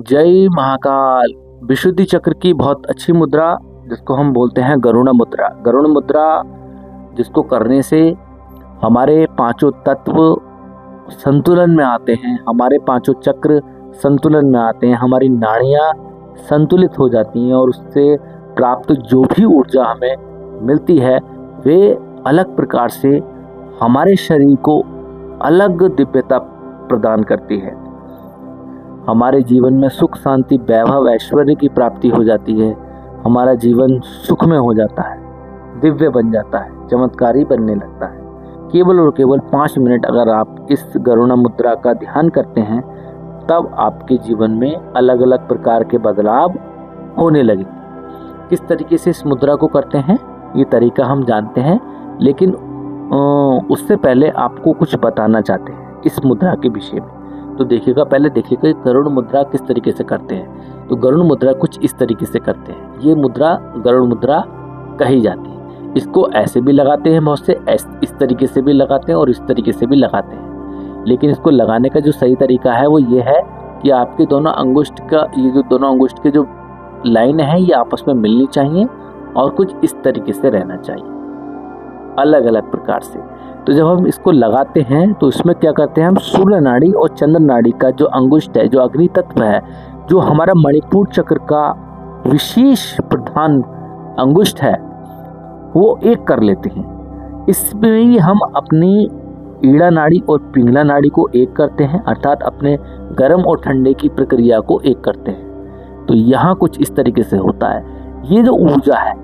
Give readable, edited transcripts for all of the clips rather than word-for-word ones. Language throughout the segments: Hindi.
जय महाकाल। विशुद्धि चक्र की बहुत अच्छी मुद्रा जिसको हम बोलते हैं गरुड़ मुद्रा। गरुड़ मुद्रा जिसको करने से हमारे पांचों तत्व संतुलन में आते हैं, हमारे पांचों चक्र संतुलन में आते हैं, हमारी नाड़ियाँ संतुलित हो जाती हैं और उससे प्राप्त जो भी ऊर्जा हमें मिलती है वे अलग प्रकार से हमारे शरीर को अलग दिव्यता प्रदान करती है। हमारे जीवन में सुख शांति वैभव ऐश्वर्य की प्राप्ति हो जाती है। हमारा जीवन सुखमय हो जाता है, दिव्य बन जाता है, चमत्कारी बनने लगता है। केवल और केवल 5 मिनट अगर आप इस गरुड़ मुद्रा का ध्यान करते हैं तब आपके जीवन में अलग अलग प्रकार के बदलाव होने लगे। किस तरीके से इस मुद्रा को करते हैं ये तरीका हम जानते हैं, लेकिन उससे पहले आपको कुछ बताना चाहते हैं इस मुद्रा के विषय में। तो देखिएगा, पहले देखिएगा गरुड़ मुद्रा किस तरीके से करते हैं। तो गरुड़ मुद्रा कुछ इस तरीके से करते हैं। ये मुद्रा गरुड़ मुद्रा कही जाती है। इसको ऐसे भी लगाते हैं, बहुत से इस तरीके से भी लगाते हैं और इस तरीके से भी लगाते हैं। लेकिन इसको लगाने का जो सही तरीका है वो ये है कि आपके दोनों अंगुष्ठ का ये जो दोनों अंगुष्ठ के जो लाइन है ये आपस में मिलनी चाहिए और कुछ इस तरीके से रहना चाहिए, अलग अलग प्रकार से। तो जब हम इसको लगाते हैं तो इसमें क्या करते हैं, हम सूर्य नाड़ी और चंद्र नाड़ी का जो अंगुष्ठ है, जो अग्नि तत्व है, जो हमारा मणिपुर चक्र का विशेष प्रधान अंगुष्ठ है, वो एक कर लेते हैं। इसमें ही हम अपनी ईड़ा नाड़ी और पिंगला नाड़ी को एक करते हैं, अर्थात अपने गर्म और ठंडे की प्रक्रिया को एक करते हैं। तो यहाँ कुछ इस तरीके से होता है। ये जो ऊर्जा है,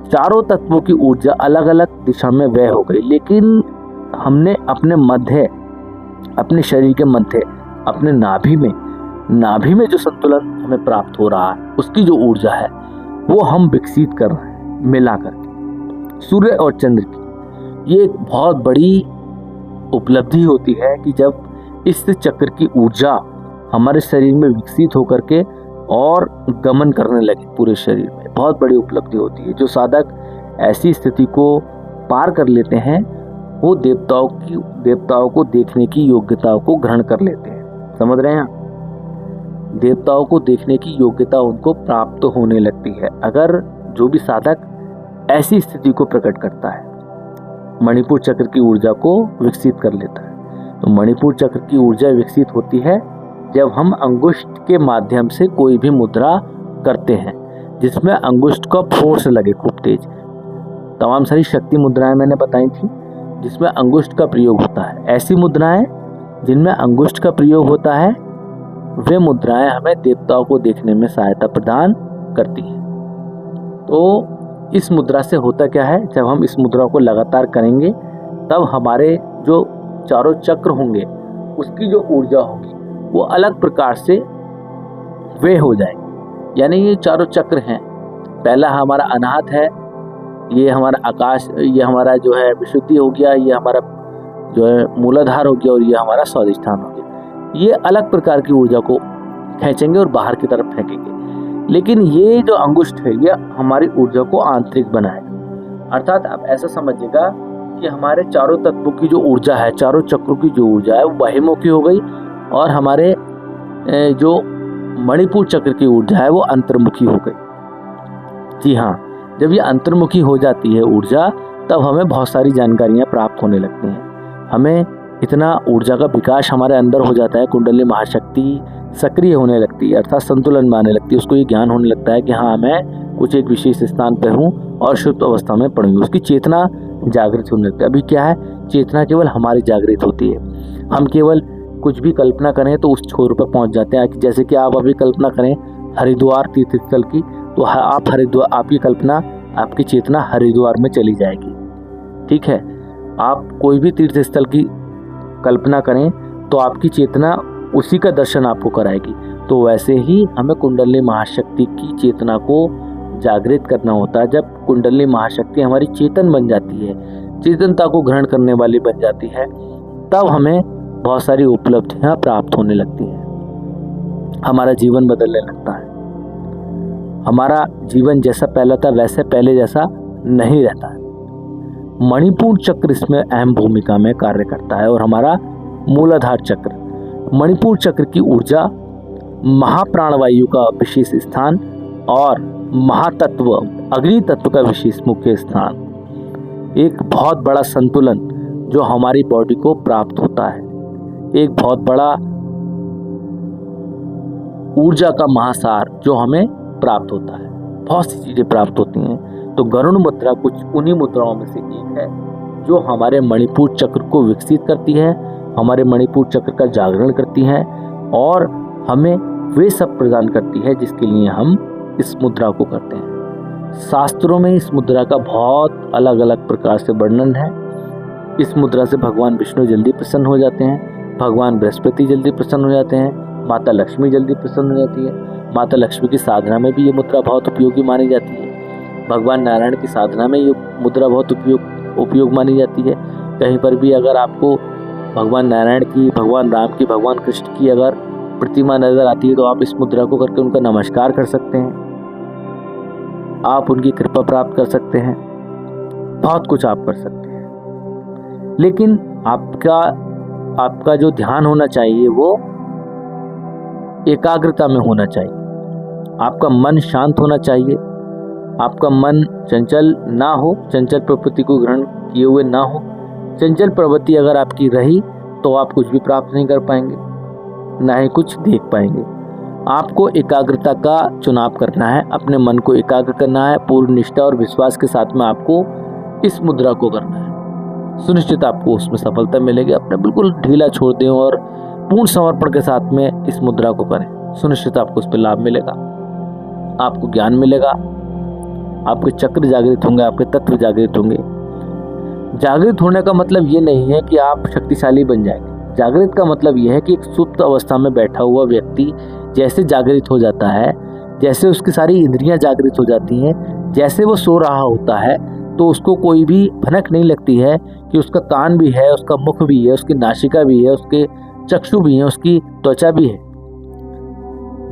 चारों तत्वों की ऊर्जा अलग अलग दिशा में व्यय हो गई, लेकिन हमने अपने मध्य, अपने शरीर के मध्य, अपने नाभि में जो संतुलन हमें प्राप्त हो रहा है उसकी जो ऊर्जा है वो हम विकसित कर रहे हैं मिला करके सूर्य और चंद्र की। ये एक बहुत बड़ी उपलब्धि होती है कि जब इस चक्र की ऊर्जा हमारे शरीर में विकसित होकर के और गमन करने लगे पूरे शरीर में, बहुत बड़ी उपलब्धि होती है। जो साधक ऐसी स्थिति को पार कर लेते हैं वो देवताओं को देखने की योग्यता को ग्रहण कर लेते हैं। समझ रहे हैं? देवताओं को देखने की योग्यता उनको प्राप्त होने लगती है अगर जो भी साधक ऐसी स्थिति को प्रकट करता है, मणिपुर चक्र की ऊर्जा को विकसित कर लेता है। तो मणिपुर चक्र की ऊर्जा विकसित होती है जब हम अंगुष्ठ के माध्यम से कोई भी मुद्रा करते हैं जिसमें अंगुष्ठ का फोर्स लगे खूब तेज। तमाम सारी शक्ति मुद्राएं मैंने बताई थी जिसमें अंगुष्ठ का प्रयोग होता है। ऐसी मुद्राएं जिनमें अंगुष्ठ का प्रयोग होता है वे मुद्राएं हमें देवताओं को देखने में सहायता प्रदान करती हैं। तो इस मुद्रा से होता क्या है, जब हम इस मुद्रा को लगातार करेंगे तब हमारे जो चारों चक्र होंगे उसकी जो ऊर्जा होगी वो अलग प्रकार से वे हो जाएगी। यानी ये चारों चक्र हैं, पहला हमारा अनाहत है, ये हमारा आकाश, ये हमारा जो है विशुद्धि हो गया, ये हमारा जो है मूलाधार हो गया और ये हमारा स्वाधिष्ठान हो गया। ये अलग प्रकार की ऊर्जा को खींचेंगे और बाहर की तरफ फेंकेंगे, लेकिन ये जो अंगुष्ठ है ये हमारी ऊर्जा को आंतरिक बनाएगा। अर्थात आप ऐसा समझिएगा कि हमारे चारों तत्वों की जो ऊर्जा है, चारों चक्रों की जो ऊर्जा है वो बहिर्मुखी हो गई और हमारे जो मणिपुर चक्र की ऊर्जा है वो अंतर्मुखी हो गई। जी हाँ, जब ये अंतर्मुखी हो जाती है ऊर्जा तब हमें बहुत सारी जानकारियाँ प्राप्त होने लगती हैं। हमें इतना ऊर्जा का विकास हमारे अंदर हो जाता है, कुंडली महाशक्ति सक्रिय होने लगती है, अर्थात संतुलन में आने लगती है। उसको ये ज्ञान होने लगता है कि हाँ मैं कुछ एक विशेष स्थान पर हूँ और शुद्ध अवस्था में पड़ी हूँ। उसकी चेतना जागृत होने लगती है। अभी क्या है, चेतना केवल हमारी जागृत होती है। हम केवल कुछ भी कल्पना करें तो उस छोर पर पहुंच जाते हैं। जैसे कि आप अभी कल्पना करें हरिद्वार तीर्थ स्थल की, तो आप हरिद्वार, आपकी कल्पना, आपकी चेतना हरिद्वार में चली जाएगी। ठीक है, आप कोई भी तीर्थ स्थल की कल्पना करें तो आपकी चेतना उसी का दर्शन आपको कराएगी। तो वैसे ही हमें कुंडली महाशक्ति की चेतना को जागृत करना होता है। जब कुंडली महाशक्ति हमारी चेतन बन जाती है, चेतनता को ग्रहण करने वाली बन जाती है, तब हमें बहुत सारी उपलब्धियां प्राप्त होने लगती हैं। हमारा जीवन बदलने लगता है। हमारा जीवन जैसा पहला था वैसे पहले जैसा नहीं रहता है। मणिपुर चक्र इसमें अहम भूमिका में कार्य करता है और हमारा मूलाधार चक्र, मणिपुर चक्र की ऊर्जा महाप्राणवायु का विशेष स्थान और महातत्व अग्नि तत्व का विशेष मुख्य स्थान, एक बहुत बड़ा संतुलन जो हमारी बॉडी को प्राप्त होता है, एक बहुत बड़ा ऊर्जा का महासार जो हमें प्राप्त होता है, बहुत सी चीजें प्राप्त होती हैं। तो गरुड़ मुद्रा कुछ उन्हीं मुद्राओं में से एक है जो हमारे मणिपुर चक्र को विकसित करती है, हमारे मणिपुर चक्र का जागरण करती है और हमें वे सब प्रदान करती है जिसके लिए हम इस मुद्रा को करते हैं। शास्त्रों में इस मुद्रा का बहुत अलग अलग प्रकार से वर्णन है। इस मुद्रा से भगवान विष्णु जल्दी प्रसन्न हो जाते हैं, भगवान बृहस्पति जल्दी प्रसन्न हो जाते हैं, माता लक्ष्मी जल्दी प्रसन्न हो जाती है। माता लक्ष्मी की साधना में भी ये मुद्रा बहुत उपयोगी मानी जाती है। भगवान नारायण की साधना में ये मुद्रा बहुत उपयोग मानी जाती है। कहीं पर भी अगर आपको भगवान नारायण की, भगवान राम की, भगवान कृष्ण की अगर प्रतिमा नजर आती है तो आप इस मुद्रा को करके उनका नमस्कार कर सकते हैं, आप उनकी कृपा प्राप्त कर सकते हैं, बहुत कुछ आप कर सकते हैं। लेकिन आपका जो ध्यान होना चाहिए वो एकाग्रता में होना चाहिए। आपका मन शांत होना चाहिए, आपका मन चंचल ना हो, चंचल प्रवृत्ति को ग्रहण किए हुए ना हो। चंचल प्रवृत्ति अगर आपकी रही तो आप कुछ भी प्राप्त नहीं कर पाएंगे, ना ही कुछ देख पाएंगे। आपको एकाग्रता का चुनाव करना है, अपने मन को एकाग्र करना है, पूर्ण निष्ठा और विश्वास के साथ में आपको इस मुद्रा को करना है। सुनिश्चित आपको उसमें सफलता मिलेगी। अपने बिल्कुल ढीला छोड़ दें और पूर्ण समर्पण के साथ में इस मुद्रा को करें, सुनिश्चित आपको उस पर लाभ मिलेगा, आपको ज्ञान मिलेगा, आपके चक्र जागृत होंगे, आपके तत्व जागृत होंगे। जागृत होने का मतलब ये नहीं है कि आप शक्तिशाली बन जाएंगे। जागृत का मतलब यह है कि एक सुप्त अवस्था में बैठा हुआ व्यक्ति जैसे जागृत हो जाता है, जैसे उसकी सारी इंद्रियां जागृत हो जाती हैं, जैसे वो सो रहा होता है तो उसको कोई भी भनक नहीं लगती है कि उसका कान भी है, उसका मुख भी है, उसकी नासिका भी है, उसके चक्षु भी है, उसकी त्वचा भी है,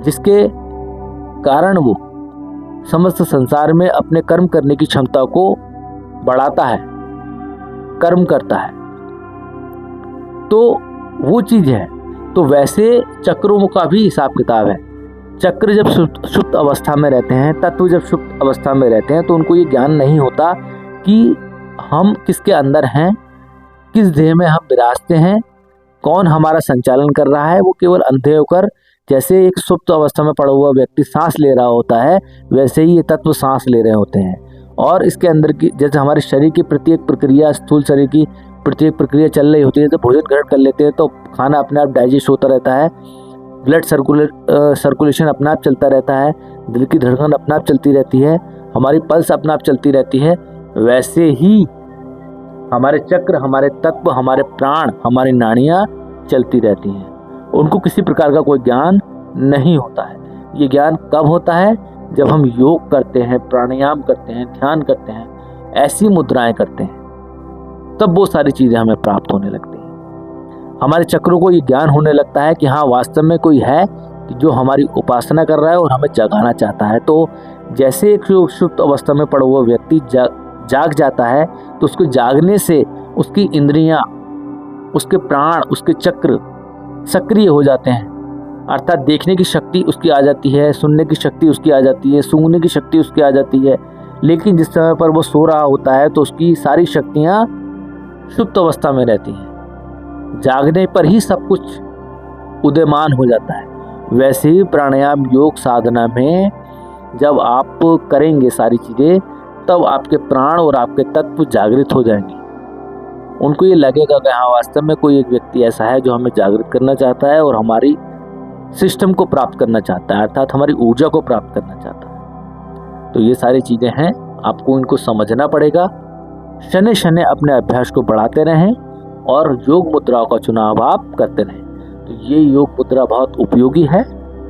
जिसके कारण वो समस्त संसार में अपने कर्म करने की क्षमता को बढ़ाता है, कर्म करता है। तो वो चीज है। तो वैसे चक्रों का भी हिसाब किताब है। चक्र जब सुप्त अवस्था में रहते हैं, तत्व जब सुप्त अवस्था में रहते हैं तो उनको ये ज्ञान नहीं होता कि हम किसके अंदर हैं, किस देह में हम विराजते हैं, कौन हमारा संचालन कर रहा है। वो केवल अंधे होकर, जैसे एक सुप्त अवस्था में पड़ा हुआ व्यक्ति सांस ले रहा होता है, वैसे ही ये तत्व सांस ले रहे होते हैं। और इसके अंदर की, जैसे हमारे शरीर की प्रत्येक प्रक्रिया, स्थूल शरीर की प्रत्येक प्रक्रिया चल रही होती है, तो भोजन ग्रहण कर लेते हैं तो खाना अपने आप डाइजेस्ट होता रहता है, ब्लड सर्कुलेशन अपने आप चलता रहता है, दिल की धड़कन अपने आप चलती रहती है, हमारी पल्स अपने आप चलती रहती है। वैसे ही हमारे चक्र, हमारे तत्व, हमारे प्राण, हमारी नाड़ियाँ चलती रहती हैं। उनको किसी प्रकार का कोई ज्ञान नहीं होता है। ये ज्ञान कब होता है? जब हम योग करते हैं, प्राणायाम करते हैं, ध्यान करते हैं, ऐसी मुद्राएं करते हैं, तब वो सारी चीज़ें हमें प्राप्त होने लगती हैं। हमारे चक्रों को ये ज्ञान होने लगता है कि हाँ, वास्तव में कोई है कि जो हमारी उपासना कर रहा है और हमें जगाना चाहता है। तो जैसे एक सुप्त अवस्था में पड़ा हुआ व्यक्ति जाग जाता है तो उसको जागने से उसकी इंद्रियां, उसके प्राण, उसके चक्र सक्रिय हो जाते हैं। अर्थात देखने की शक्ति उसकी आ जाती है, सुनने की शक्ति उसकी आ जाती है, सूंघने की शक्ति उसकी आ जाती है। लेकिन जिस समय पर वो सो रहा होता है तो उसकी सारी शक्तियाँ सुप्त अवस्था में रहती हैं। जागने पर ही सब कुछ उदयमान हो जाता है। वैसे ही प्राणायाम योग साधना में जब आप करेंगे सारी चीज़ें, तब आपके प्राण और आपके तत्व जागृत हो जाएंगे। उनको ये लगेगा कि हाँ, वास्तव में कोई एक व्यक्ति ऐसा है जो हमें जागृत करना चाहता है और हमारी सिस्टम को प्राप्त करना चाहता है, अर्थात हमारी ऊर्जा को प्राप्त करना चाहता है। तो ये सारी चीज़ें हैं, आपको इनको समझना पड़ेगा। शनि शनि अपने अभ्यास को बढ़ाते रहें और योग मुद्राओं का चुनाव आप करते रहें। तो ये योग मुद्रा बहुत उपयोगी है।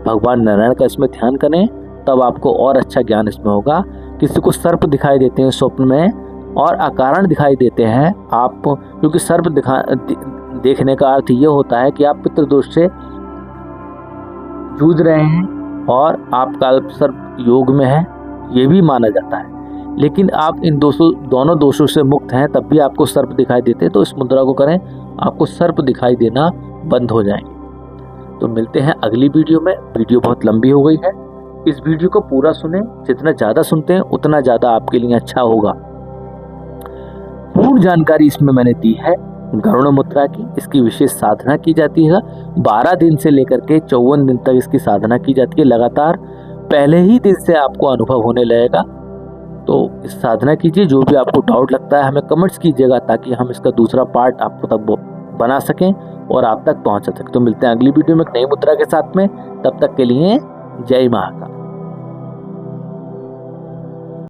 भगवान नारायण का इसमें ध्यान करें, तब आपको और अच्छा ज्ञान इसमें होगा। किसी को सर्प दिखाई देते हैं स्वप्न में और अकारण दिखाई देते हैं आप, क्योंकि सर्प देखने का अर्थ ये होता है कि आप पितृदोष से जूझ रहे हैं और आपका सर्प योग में है, ये भी माना जाता है। लेकिन आप इन दोनों दोषों से मुक्त हैं, तब भी आपको सर्प दिखाई देते हैं। तो इस मुद्रा को करें, आपको सर्प दिखाई देना बंद हो जाएंगे। तो मिलते हैं अगली वीडियो में। वीडियो बहुत लंबी हो गई है, इस वीडियो को पूरा सुने, जितना ज़्यादा सुनते हैं उतना ज़्यादा आपके लिए अच्छा होगा। पूर्ण जानकारी इसमें मैंने दी है गरुड़ मुद्रा की। इसकी विशेष साधना की जाती है, 12 दिन से लेकर के 54 दिन तक इसकी साधना की जाती है लगातार। पहले ही दिन से आपको अनुभव होने लगेगा, तो इस साधना कीजिए। जो भी आपको डाउट लगता है हमें कमेंट्स कीजिएगा, ताकि हम इसका दूसरा पार्ट आपको तक बना सकें और आप तक पहुंचा सकें। तो मिलते हैं अगली वीडियो में एक नई मुद्रा के साथ में, तब तक के लिए जय महाकाल।